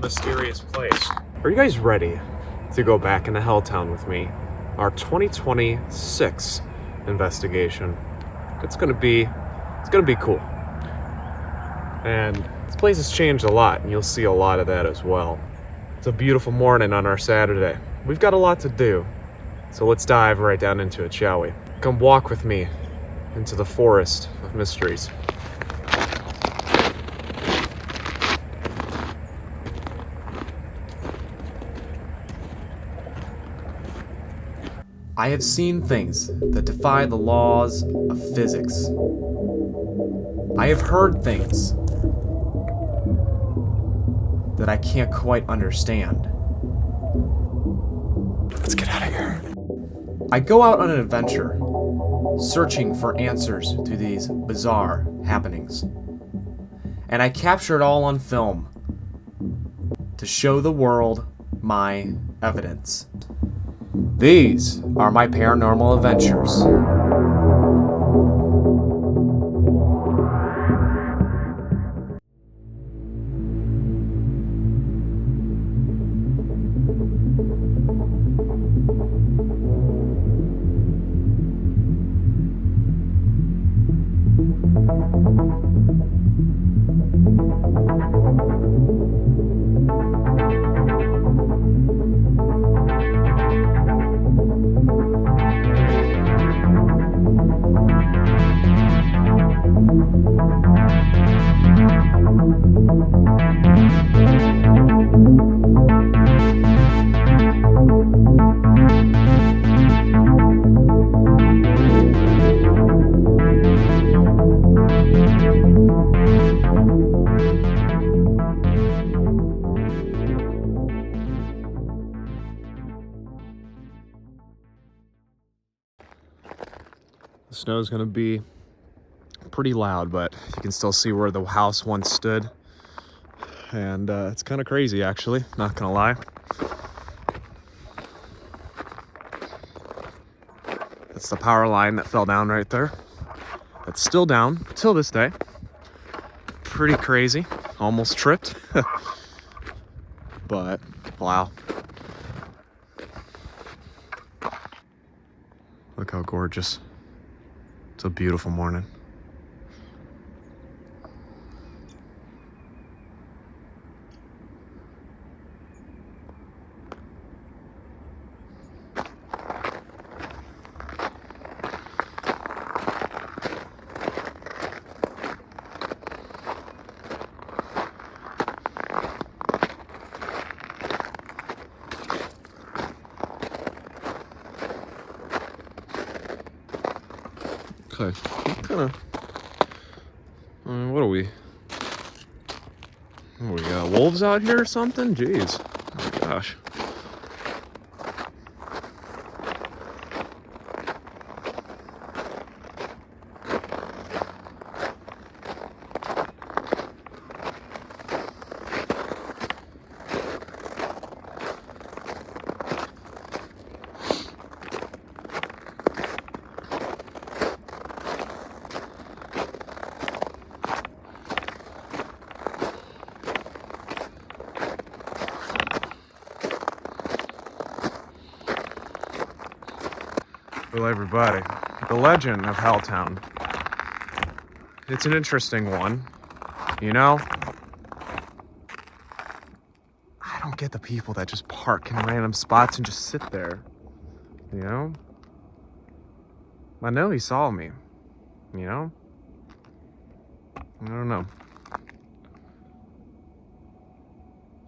mysterious place. Are you guys ready to go back into Helltown with me? Our 2026 investigation. It's gonna be cool. And this place has changed a lot, and you'll see a lot of that as well. It's a beautiful morning on our Saturday. We've got a lot to do, so let's dive right down into it, shall we? Come walk with me into the forest of mysteries. I have seen things that defy the laws of physics. I have heard things that I can't quite understand. Let's get out of here. I go out on an adventure, searching for answers to these bizarre happenings. And I capture it all on film to show the world my evidence. These are my paranormal adventures. The snow's gonna be pretty loud, but you can still see where the house once stood. And it's kind of crazy, actually, not gonna lie. That's the power line that fell down right there. It's still down till this day. Pretty crazy, almost tripped. But, wow. Look how gorgeous. It's a beautiful morning. Okay, kind of. What are we? We got wolves out here or something? Jeez. Oh my gosh. Well, everybody, the legend of Helltown. It's an interesting one, you know? I don't get the people that just park in random spots and just sit there, you know? I know he saw me, you know? I don't know.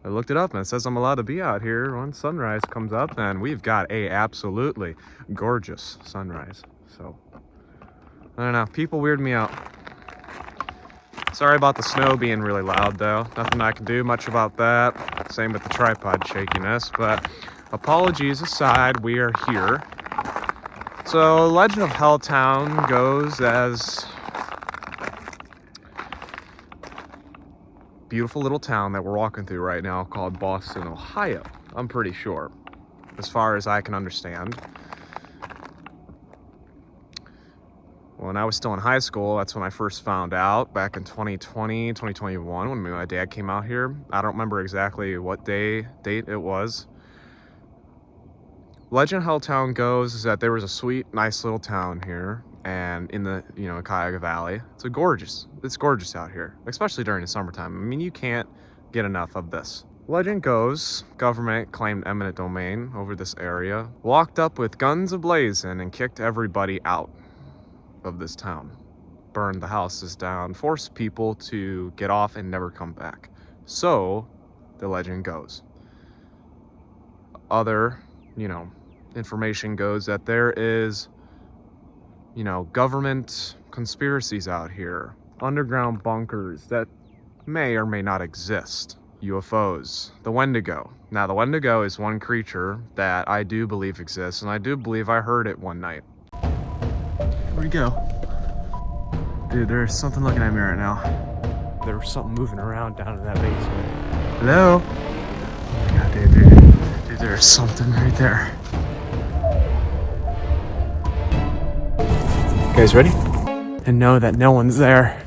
I looked it up and it says I'm allowed to be out here when sunrise comes up, and we've got a absolutely gorgeous sunrise. So, I don't know, people weird me out. Sorry about the snow being really loud though. Nothing I can do much about that. Same with the tripod shakiness, but apologies aside, we are here. So, Legend of Helltown goes as beautiful little town that we're walking through right now called Boston, Ohio. I'm pretty sure, as far as I can understand. When I was still in high school, that's when I first found out, back in 2020, 2021, when my dad came out here. I don't remember exactly what date it was. Legend how Helltown goes is that there was a sweet, nice little town here, and in the, Cuyahoga Valley. It's gorgeous out here, especially during the summertime. I mean, you can't get enough of this. Legend goes, government claimed eminent domain over this area, walked up with guns ablazing and kicked everybody out of this town, burned the houses down, forced people to get off and never come back. So the legend goes. Other, information goes that there is, government conspiracies out here, underground bunkers that may or may not exist, UFOs, the Wendigo. Now, the Wendigo is one creature that I do believe exists, and I do believe I heard it one night. Where'd he go? Dude, there's something looking at me right now. There was something moving around down in that basement. Hello? Oh my God, dude, there's something right there. You guys ready? And know that no one's there.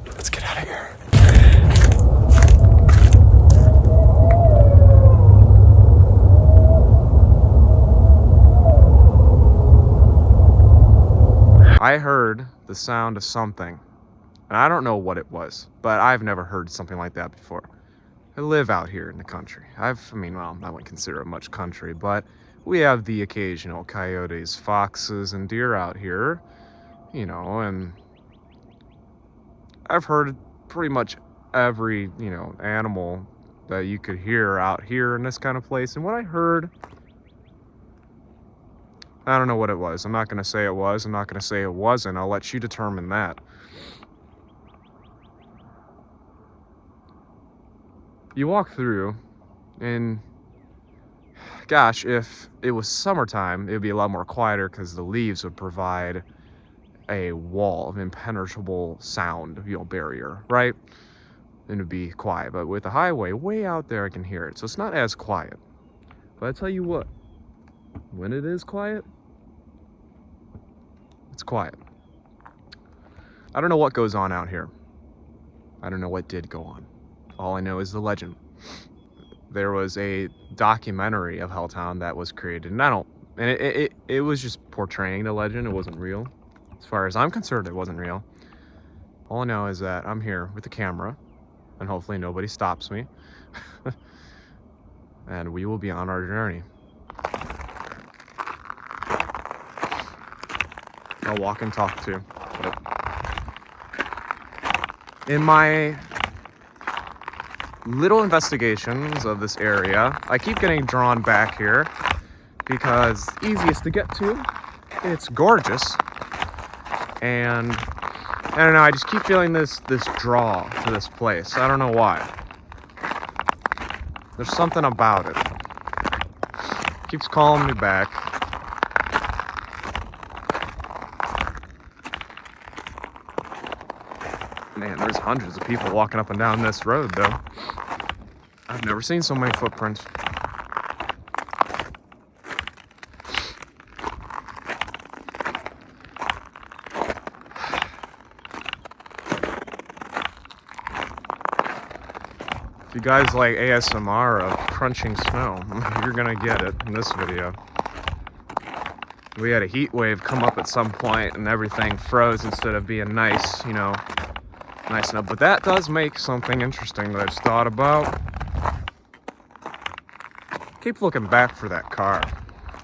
Let's get out of here. I heard the sound of something, and I don't know what it was, but I've never heard something like that before. I live out here in the country. I wouldn't consider it much country, but we have the occasional coyotes, foxes, and deer out here, and I've heard pretty much every, animal that you could hear out here in this kind of place. And what I heard, I don't know what it was. I'm not going to say it was. I'm not going to say it wasn't. I'll let you determine that. You walk through, and gosh, if it was summertime, it would be a lot more quieter because the leaves would provide a wall of impenetrable sound, barrier, right? And it'd be quiet. But with the highway way out there, I can hear it. So it's not as quiet. But I tell you what, when it is quiet, it's quiet. I don't know what goes on out here. I don't know what did go on. All I know is the legend. There was a documentary of Helltown that was created, and it was just portraying the legend. It wasn't real. As far as I'm concerned, it wasn't real. All I know is that I'm here with the camera, and hopefully nobody stops me. And we will be on our journey. I'll walk and talk too. In my little investigations of this area, I keep getting drawn back here because it's easiest to get to. It's gorgeous. And I don't know, I just keep feeling this draw to this place. I don't know why. There's something about it. Keeps calling me back. Man, there's hundreds of people walking up and down this road, though. I've never seen so many footprints. If you guys like ASMR of crunching snow, you're gonna get it in this video. We had a heat wave come up at some point and everything froze instead of being nice, nice enough. But that does make something interesting that I just thought about. Keep looking back for that car.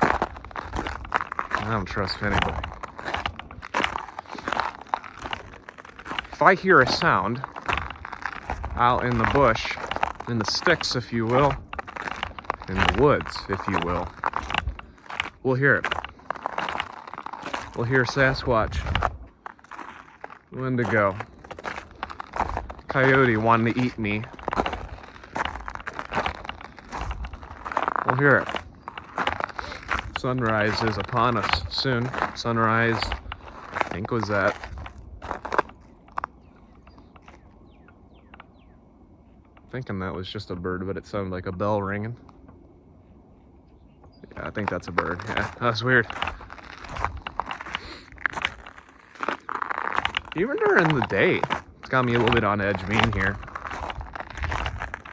I don't trust anybody. If I hear a sound out in the bush, in the sticks, if you will, in the woods, if you will, we'll hear it. We'll hear Sasquatch, Wendigo, coyote wanting to eat me. We'll hear it. Sunrise is upon us soon. Sunrise, I think, was at thinking that was just a bird, but it sounded like a bell ringing. Yeah, I think that's a bird. Yeah, that was weird. Even during the day, it's got me a little bit on edge being here.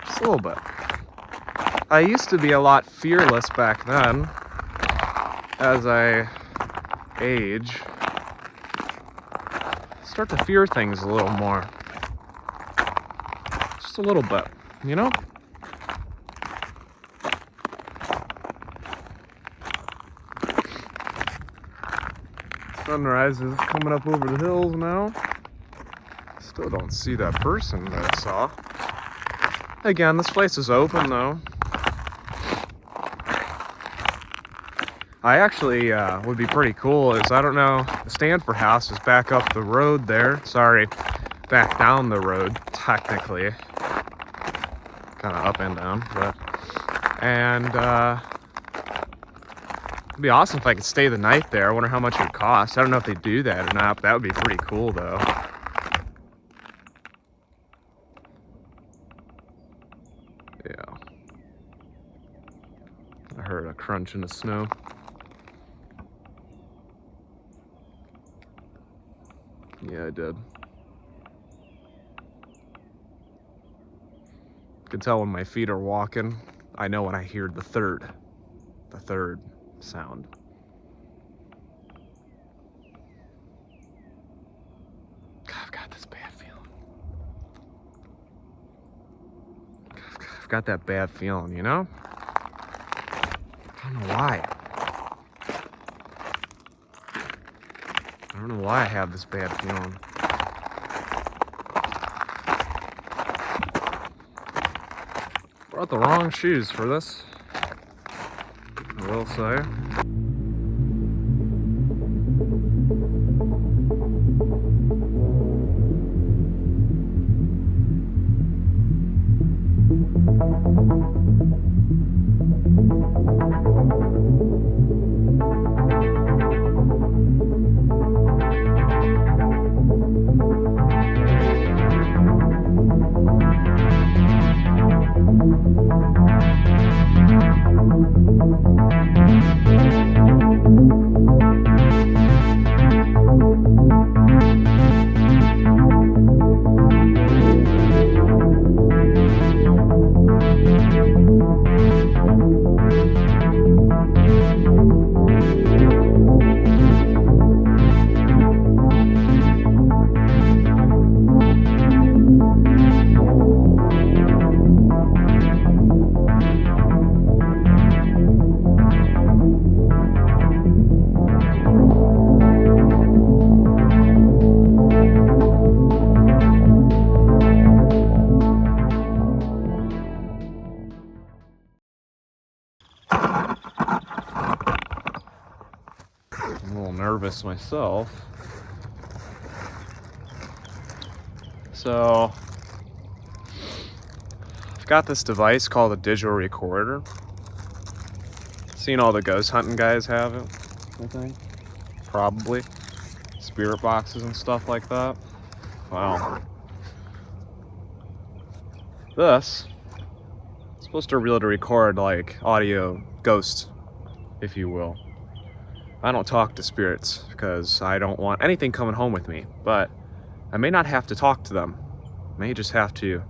Just a little bit. I used to be a lot fearless back then. As I age, start to fear things a little more. Just a little bit, you know? Sunrise is coming up over the hills now. Still don't see that person that I saw. Again, this place is open though. I actually would be pretty cool is, I don't know, the Stanford house is back up the road there. Sorry, back down the road, technically. Kind of up and down, but. And it'd be awesome if I could stay the night there. I wonder how much it would cost. I don't know if they do that or not, but that would be pretty cool though. Yeah. I heard a crunch in the snow. Yeah, I did. You can tell when my feet are walking. I know when I hear the third sound. God, I've got this bad feeling. I've got that bad feeling, you know? I don't know why. I don't know why I have this bad feeling. Brought the wrong shoes for this, I will say. Nervous myself. So I've got this device called a digital recorder. Seen all the ghost hunting guys have it, I think. Probably. Spirit boxes and stuff like that. Wow. This is supposed to be able to record like audio ghosts, if you will. I don't talk to spirits because I don't want anything coming home with me, but I may not have to talk to them. I may just have to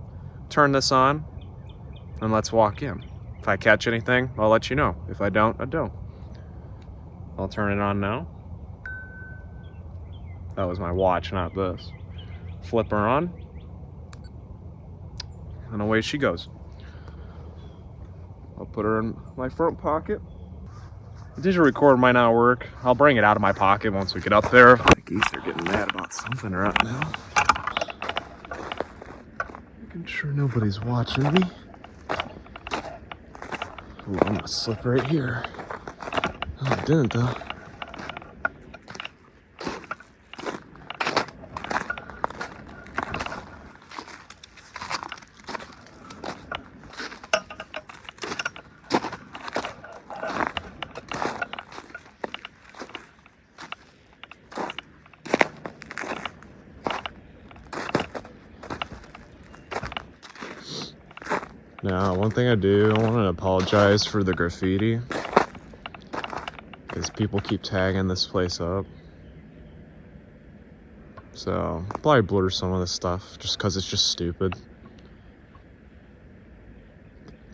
turn this on and let's walk in. If I catch anything, I'll let you know. If I don't, I don't. I'll turn it on now. That was my watch, not this. Flip her on, and away she goes. I'll put her in my front pocket. The digital recorder might not work. I'll bring it out of my pocket once we get up there. The geese are getting mad about something right now. Making sure nobody's watching me. Ooh, I'm gonna slip right here. Oh, I didn't though. Now, one thing I do, I want to apologize for the graffiti, because people keep tagging this place up. So, I'll probably blur some of this stuff, just because it's just stupid.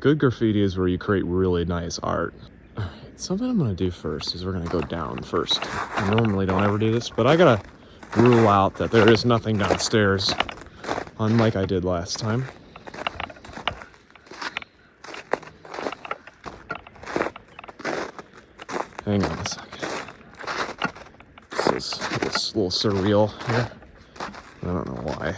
Good graffiti is where you create really nice art. Alright, something I'm gonna do first is we're gonna go down first. I normally don't ever do this, but I gotta rule out that there is nothing downstairs, unlike I did last time. Hang on a second. This is a little surreal here. I don't know why.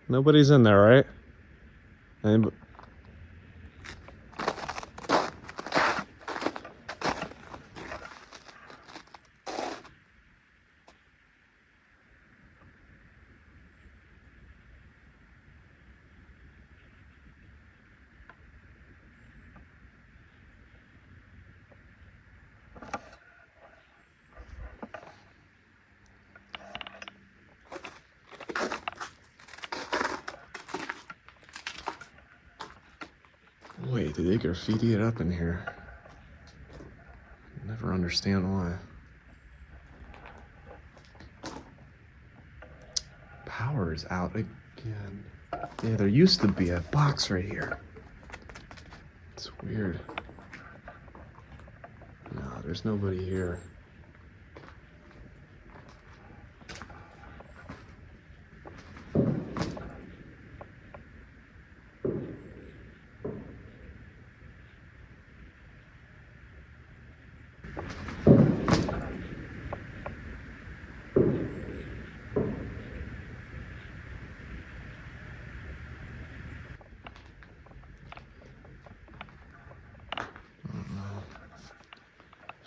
Nobody's in there, right? Anybody? Wait, did they graffiti it up in here? Never understand why. Power is out again. Yeah, there used to be a box right here. It's weird. No, there's nobody here.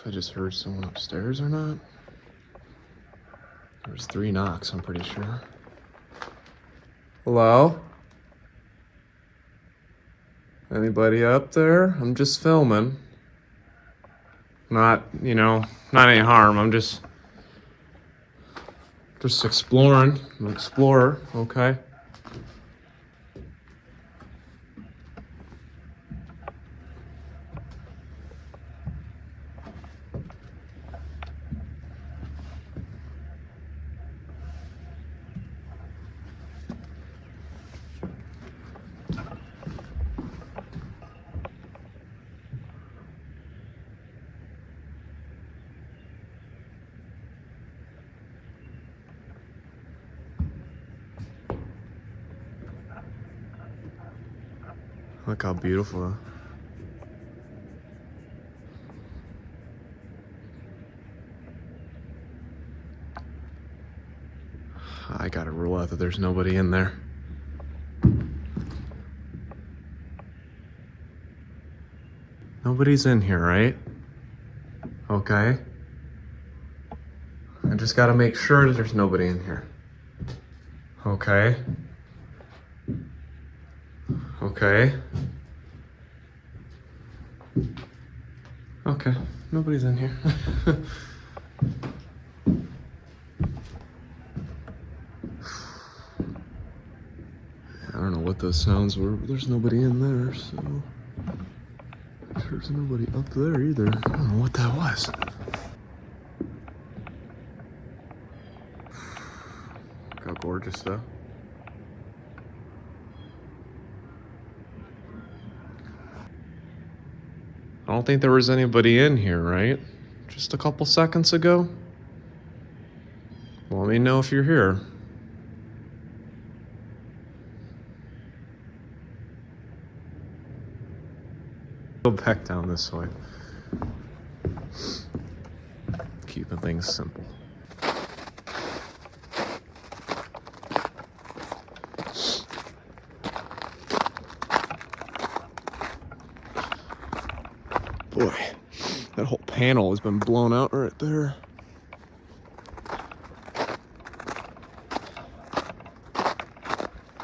If I just heard someone upstairs or not. There was 3 knocks, I'm pretty sure. Hello? Anybody up there? I'm just filming. Not, not any harm. I'm just exploring. I'm an explorer, okay? Look how beautiful. I gotta rule out that there's nobody in there. Nobody's in here, right? Okay. I just gotta make sure that there's nobody in here. Okay. Okay. Okay, nobody's in here. I don't know what those sounds were, but there's nobody in there, so... There's nobody up there either. I don't know what that was. Look how gorgeous, though. I don't think there was anybody in here, right? Just a couple seconds ago? Let me know if you're here. Go back down this way. Keeping things simple. Boy, that whole panel has been blown out right there.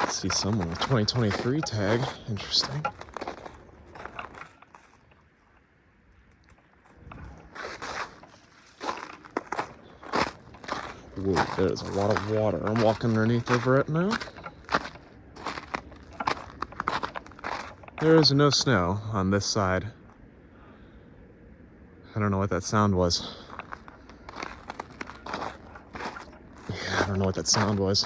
See someone with 2023 tag. Interesting. Whoa, there's a lot of water. I'm walking underneath over it now. There is no snow on this side. I don't know what that sound was. Yeah, I don't know what that sound was.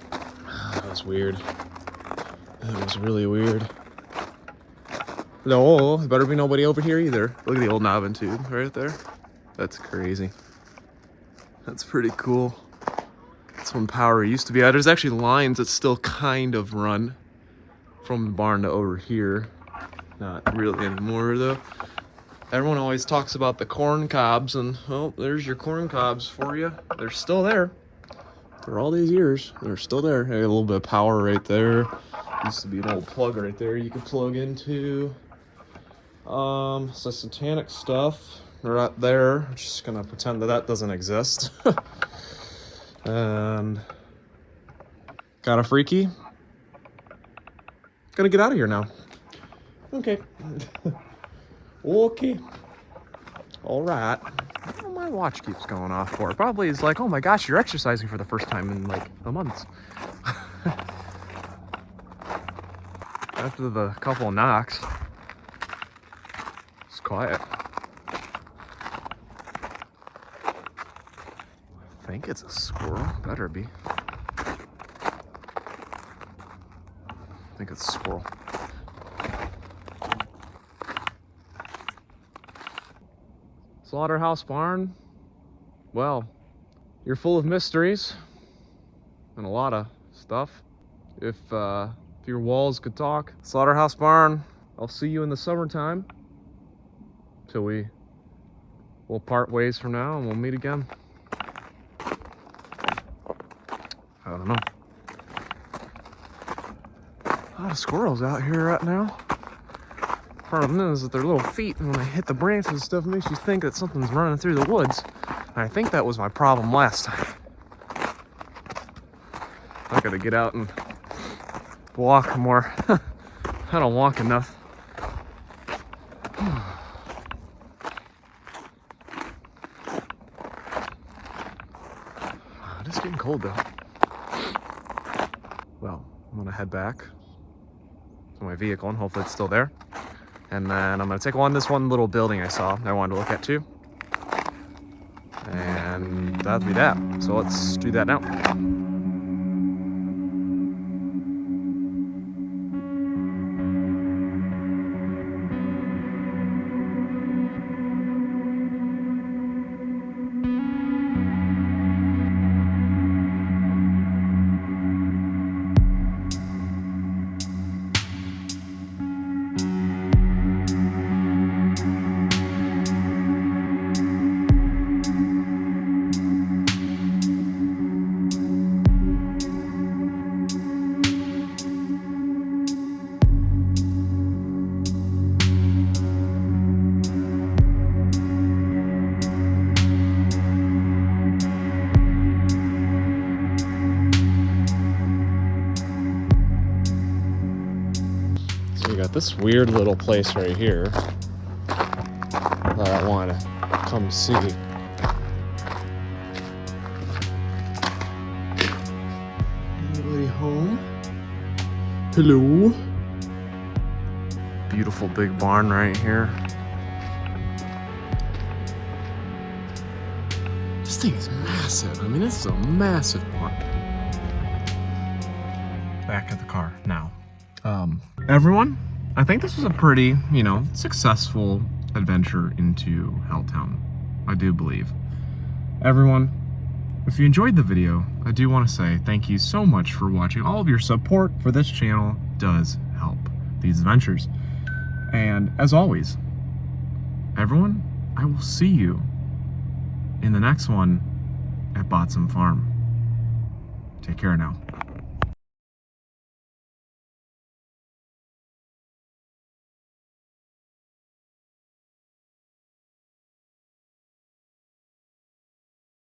That was weird. That was really weird. No, there better be nobody over here either. Look at the old knob and tube right there. That's crazy. That's pretty cool. That's when power used to be. There's actually lines that still kind of run from the barn to over here. Not really anymore though. Everyone always talks about the corn cobs, and well, there's your corn cobs for you. They're still there. For all these years, they're still there. Hey, a little bit of power right there. Used to be an old plug right there you could plug into. So satanic stuff right there. I'm just gonna pretend that that doesn't exist. And got a freaky. Gonna get out of here now. Okay. Okay. All right. I don't know my watch keeps going off for. Probably is like, oh my gosh, you're exercising for the first time in like a month. After the couple of knocks, it's quiet. I think it's a squirrel. Better be. I think it's a squirrel. Slaughterhouse Barn. Well, you're full of mysteries and a lot of stuff. If your walls could talk. Slaughterhouse Barn, I'll see you in the summertime. Till we'll part ways from now and we'll meet again. I don't know. A lot of squirrels out here right now. Problem is that their little feet, and when they hit the branches and stuff, makes you think that something's running through the woods. And I think that was my problem last time. I gotta get out and walk more. I don't walk enough. It is getting cold though. Well, I'm gonna head back to my vehicle and hopefully it's still there. And then I'm gonna take on this one little building I saw I wanted to look at too. And that'll be that. So let's do that now. So you got this weird little place right here that I want to come see. Anybody home? Hello? Beautiful big barn right here. This thing is massive. I mean, this is a massive barn. Back at the car now. Everyone, I think this was a pretty, successful adventure into Helltown. I do believe. Everyone, if you enjoyed the video, I do want to say thank you so much for watching. All of your support for this channel does help these adventures. And as always, everyone, I will see you in the next one at Botsum Farm. Take care now.